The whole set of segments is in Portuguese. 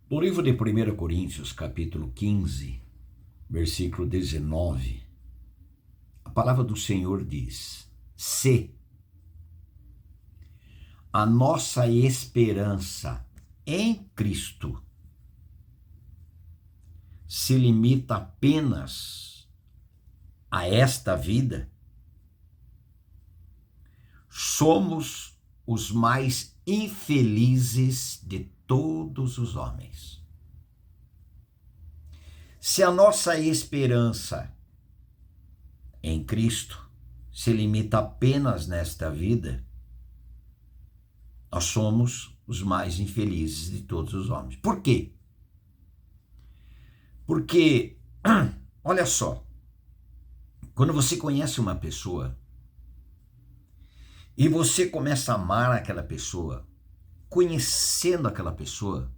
No livro de 1 Coríntios, capítulo 15, versículo 19, a palavra do Senhor diz: se a nossa esperança em Cristo se limita apenas a esta vida, somos os mais infelizes de todos os homens. Se a nossa esperança em Cristo se limita apenas nesta vida, nós somos os mais infelizes de todos os homens. Por quê? Porque, olha só, quando você conhece uma pessoa e você começa a amar aquela pessoa, conhecendo aquela pessoa,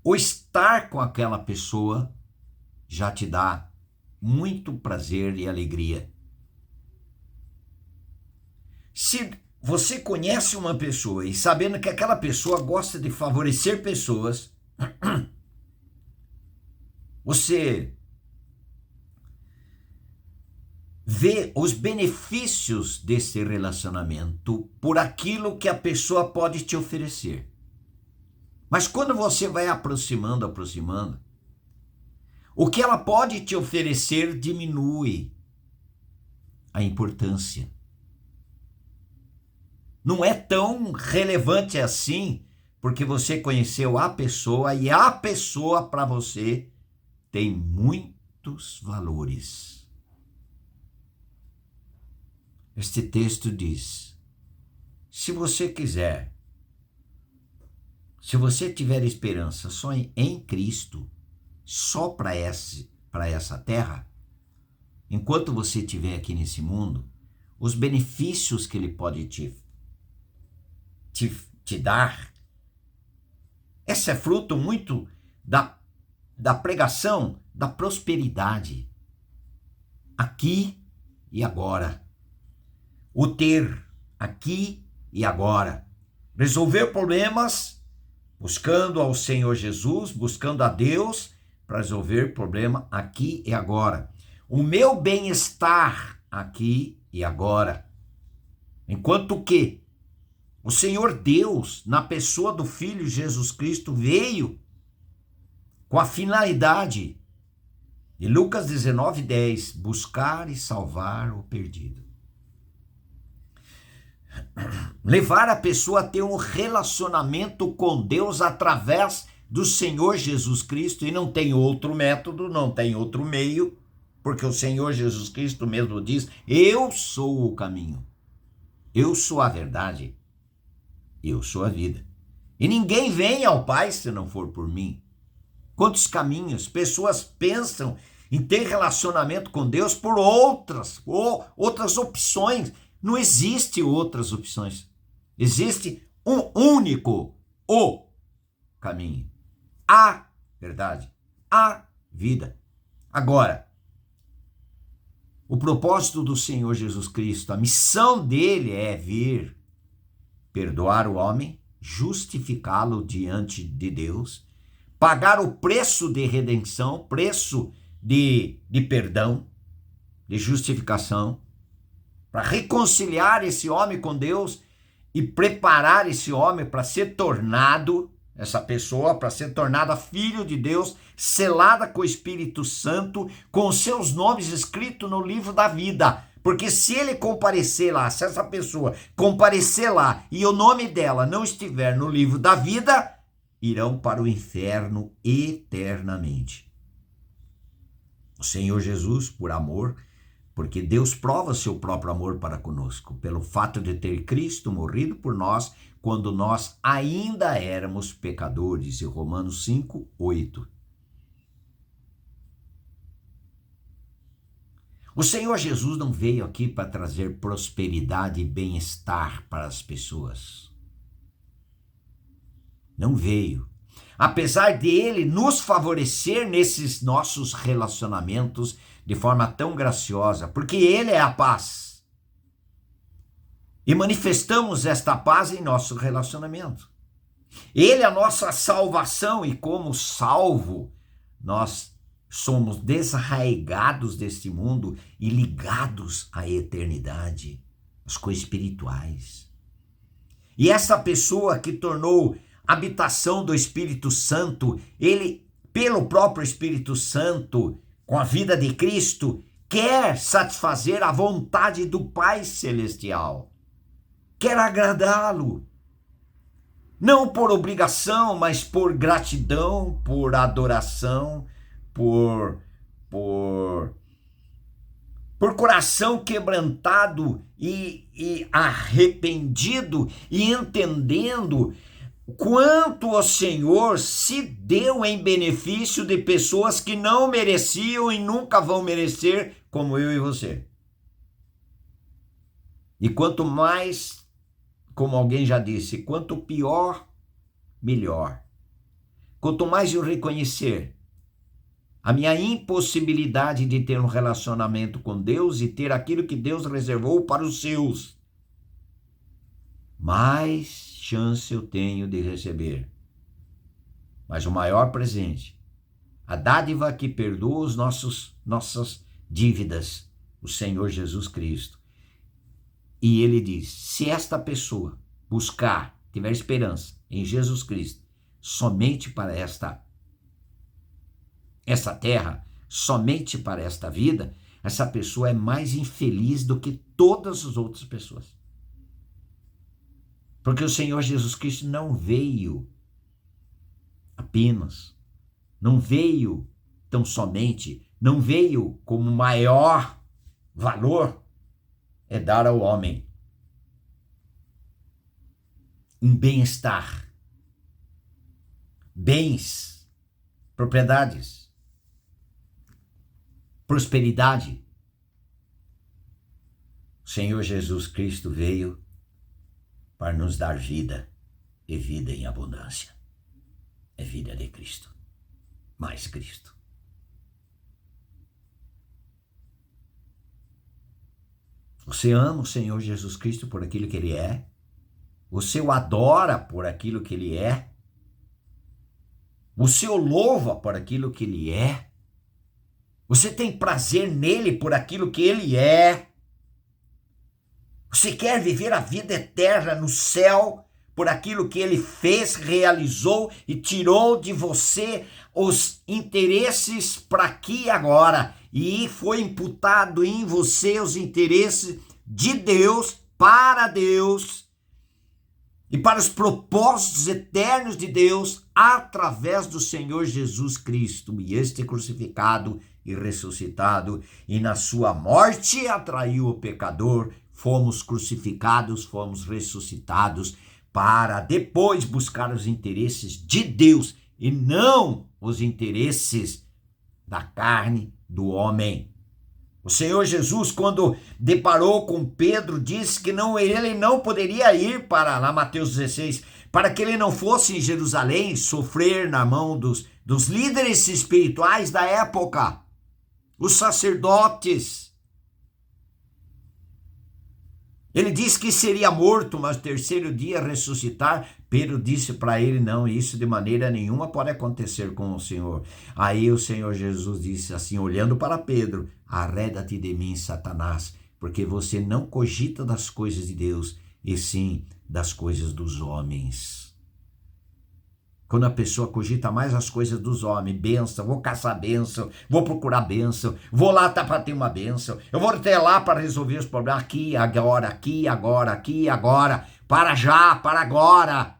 o estar com aquela pessoa já te dá muito prazer e alegria. Se você conhece uma pessoa e sabendo que aquela pessoa gosta de favorecer pessoas, você vê os benefícios desse relacionamento por aquilo que a pessoa pode te oferecer. Mas quando você vai aproximando, o que ela pode te oferecer diminui a importância. Não é tão relevante assim, porque você conheceu a pessoa e a pessoa para você tem muitos valores. Este texto diz: se você quiser, se você tiver esperança só em Cristo, só para essa terra, enquanto você estiver aqui nesse mundo, os benefícios que ele pode te dar, esse é fruto muito da pregação da prosperidade, aqui e agora. O ter aqui e agora. Resolver problemas buscando ao Senhor Jesus, buscando a Deus para resolver problema aqui e agora. O meu bem-estar aqui e agora. Enquanto que o Senhor Deus, na pessoa do Filho Jesus Cristo, veio com a finalidade de Lucas 19:10, buscar e salvar o perdido. Levar a pessoa a ter um relacionamento com Deus através do Senhor Jesus Cristo, e não tem outro método, não tem outro meio, porque o Senhor Jesus Cristo mesmo diz: eu sou o caminho, eu sou a verdade, eu sou a vida. E ninguém vem ao Pai se não for por mim. Quantos caminhos pessoas pensam em ter relacionamento com Deus por outras opções. Não existe outras opções. Existe um único, o caminho, a verdade, a vida. Agora, o propósito do Senhor Jesus Cristo, a missão dele é vir perdoar o homem, justificá-lo diante de Deus, pagar o preço de redenção, preço de perdão, de justificação, para reconciliar esse homem com Deus e preparar esse homem para ser tornado, essa pessoa, para ser tornada filho de Deus, selada com o Espírito Santo, com os seus nomes escritos no livro da vida. Porque se ele comparecer lá, se essa pessoa comparecer lá e o nome dela não estiver no livro da vida, irão para o inferno eternamente. O Senhor Jesus, por amor, porque Deus prova seu próprio amor para conosco, pelo fato de ter Cristo morrido por nós, quando nós ainda éramos pecadores, em Romanos 5:8. O Senhor Jesus não veio aqui para trazer prosperidade e bem-estar para as pessoas. Não veio. Apesar de ele nos favorecer nesses nossos relacionamentos de forma tão graciosa, porque ele é a paz. E manifestamos esta paz em nosso relacionamento. Ele é a nossa salvação e como salvo, nós somos desarraigados deste mundo e ligados à eternidade, às coisas espirituais. E essa pessoa que tornou habitação do Espírito Santo, ele, pelo próprio Espírito Santo, com a vida de Cristo, quer satisfazer a vontade do Pai Celestial, quer agradá-lo. Não por obrigação, mas por gratidão, por adoração, por coração quebrantado e arrependido e entendendo quanto o Senhor se deu em benefício de pessoas que não mereciam e nunca vão merecer, como eu e você. E quanto mais, como alguém já disse, quanto pior, melhor. Quanto mais eu reconhecer a minha impossibilidade de ter um relacionamento com Deus e ter aquilo que Deus reservou para os seus, mais chance eu tenho de receber. Mas o maior presente, a dádiva que perdoa os nossas dívidas, o Senhor Jesus Cristo. E ele diz, se esta pessoa buscar, tiver esperança em Jesus Cristo, somente para esta terra, somente para esta vida, essa pessoa é mais infeliz do que todas as outras pessoas. Porque o Senhor Jesus Cristo não veio apenas, não veio tão somente, não veio como maior valor é dar ao homem um bem-estar, bens, propriedades, prosperidade. O Senhor Jesus Cristo veio para nos dar vida e vida em abundância. É vida de Cristo, mais Cristo. Você ama o Senhor Jesus Cristo por aquilo que Ele é? Você o adora por aquilo que Ele é? Você o louva por aquilo que Ele é? Você tem prazer nele por aquilo que Ele é? Você quer viver a vida eterna no céu por aquilo que Ele fez, realizou e tirou de você os interesses para aqui e agora, e foi imputado em você os interesses de Deus, para Deus e para os propósitos eternos de Deus através do Senhor Jesus Cristo, e este crucificado e ressuscitado, e na sua morte atraiu o pecador, fomos crucificados, fomos ressuscitados, para depois buscar os interesses de Deus e não os interesses da carne do homem. O Senhor Jesus, quando deparou com Pedro, disse que ele não poderia ir para lá, Mateus 16, para que ele não fosse em Jerusalém sofrer na mão dos líderes espirituais da época, os sacerdotes. Ele disse que seria morto, mas no terceiro dia ressuscitar. Pedro disse para ele, não, isso de maneira nenhuma pode acontecer com o Senhor. Aí o Senhor Jesus disse assim, olhando para Pedro, arreda-te de mim, Satanás, porque você não cogita das coisas de Deus, e sim das coisas dos homens. Quando a pessoa cogita mais as coisas dos homens, bênção, vou caçar bênção, vou procurar bênção, vou lá para ter uma bênção, eu vou até lá para resolver os problemas, aqui, agora, aqui, agora, aqui, agora, para já, para agora.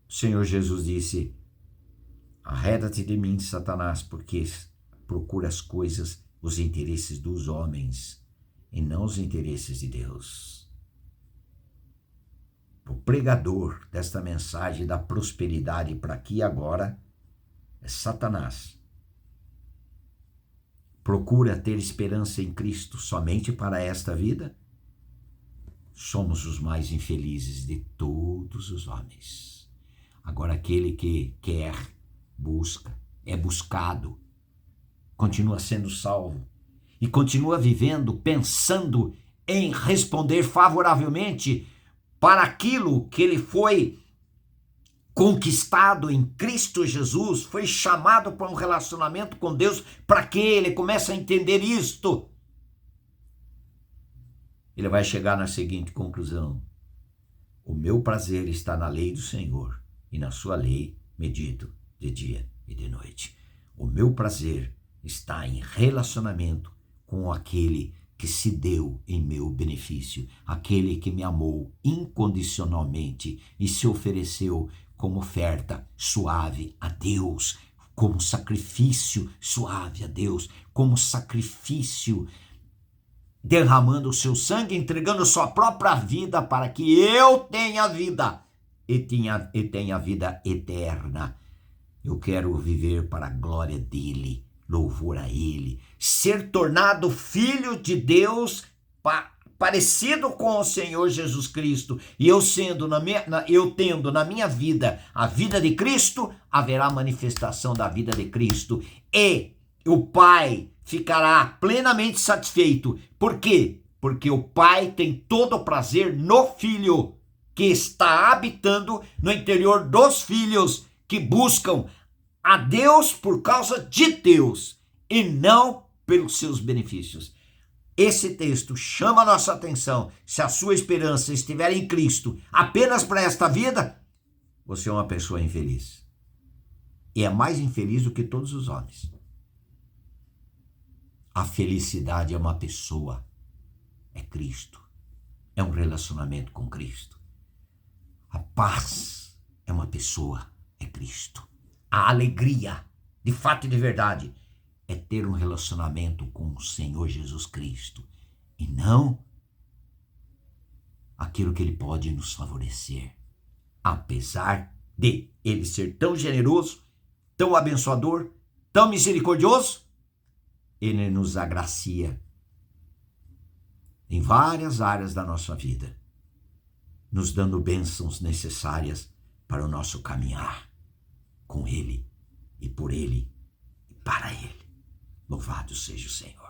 O Senhor Jesus disse, arreda-te de mim, Satanás, porque procura as coisas, os interesses dos homens, e não os interesses de Deus. O pregador desta mensagem da prosperidade para aqui e agora é Satanás. Procura ter esperança em Cristo somente para esta vida? Somos os mais infelizes de todos os homens. Agora, aquele que quer, busca, é buscado, continua sendo salvo e continua vivendo, pensando em responder favoravelmente para aquilo que ele foi conquistado em Cristo Jesus, foi chamado para um relacionamento com Deus, para que ele comece a entender isto, ele vai chegar na seguinte conclusão: o meu prazer está na lei do Senhor, e na sua lei medito de dia e de noite. O meu prazer está em relacionamento com aquele que se deu em meu benefício, aquele que me amou incondicionalmente e se ofereceu como oferta suave a Deus, como sacrifício suave a Deus, como sacrifício, derramando o seu sangue, entregando sua própria vida para que eu tenha vida e tenha vida eterna. Eu quero viver para a glória dele, louvor a ele, ser tornado filho de Deus, parecido com o Senhor Jesus Cristo, e eu tendo na minha vida a vida de Cristo, haverá manifestação da vida de Cristo, e o Pai ficará plenamente satisfeito. Por quê? Porque o Pai tem todo o prazer no Filho, que está habitando no interior dos filhos que buscam a Deus por causa de Deus e não pelos seus benefícios. Esse texto chama a nossa atenção. Se a sua esperança estiver em Cristo apenas para esta vida, você é uma pessoa infeliz. E é mais infeliz do que todos os homens. A felicidade é uma pessoa, é Cristo, é um relacionamento com Cristo. A paz é uma pessoa, é Cristo. A alegria, de fato e de verdade, é ter um relacionamento com o Senhor Jesus Cristo e não aquilo que ele pode nos favorecer. Apesar de ele ser tão generoso, tão abençoador, tão misericordioso, ele nos agracia em várias áreas da nossa vida, nos dando bênçãos necessárias para o nosso caminhar com ele e por ele e para ele. Louvado seja o Senhor.